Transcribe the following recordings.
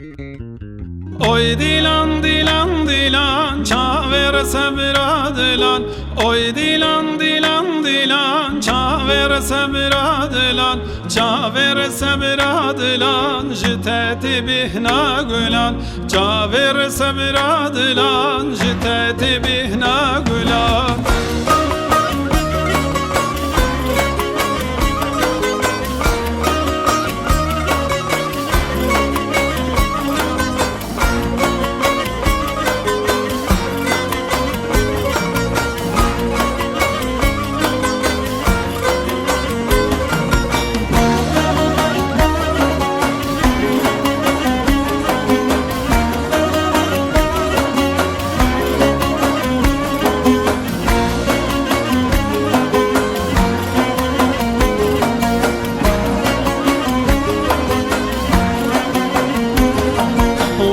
Oy dilan dilan dilan çaver sabra dilan. Oy dilan dilan dilan çaver sabra dilan. Çaver sabra dilan jitati bihna gulan. Çaver sabra dilan jitati bihna gulan.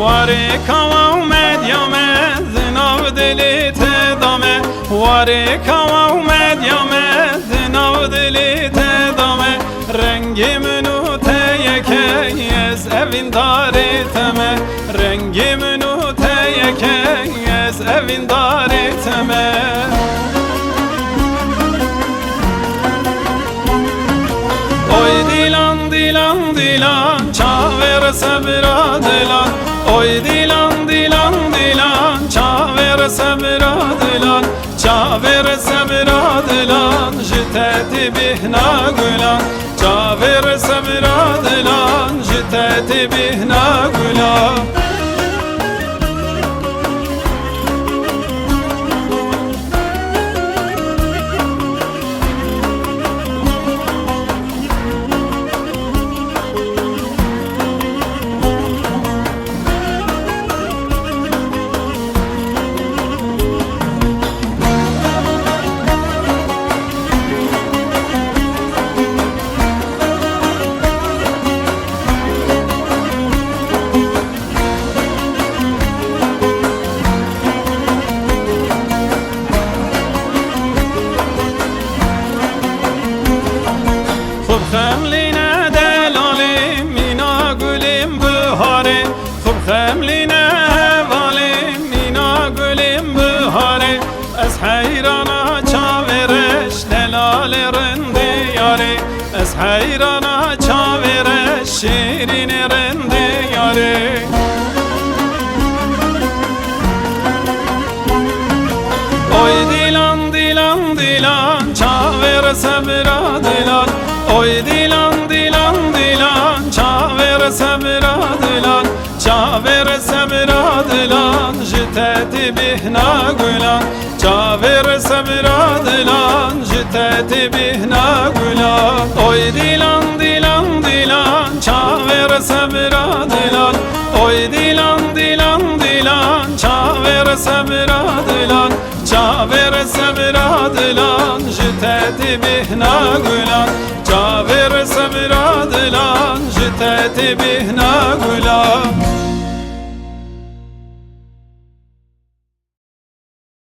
واری کاو مدیامه زناو دلی تدامه واری کاو مدیامه زناو دلی تدامه رنگی منو تیکه از evin dariteme rengi منو تیکه از evin dariteme Oy dilan dilan dilan çaver sabra dilan. Oy dilan dilan dilan çaver sabra dilan. Çaver sabra dilan jitati bihna gulan. Çaver sabra dilan jitati bihna gulan. خملینه دلالیم مینا گلیم بهاره خوب خملینه والیم مینا گلیم بهاره از حیرانا چاورش دلال رندی یاره از حیرانا چاورش شیرین رندی یاره Oy dilan dilan dilan çaver sabra dilan. Oy dilan dilan dilan çaver sabra dilan. Çaver sabra dilan jitati bihna gulan. Çaver sabra dilan jitati bihna gulan. Oy dilan dilan dilan çaver sabra dilan. Oy dilan dilan dilan çaver sabra dilan. Çaver sabra dilan jitati bihna gulan. Çaver sabra dilan jitati bihna gulan.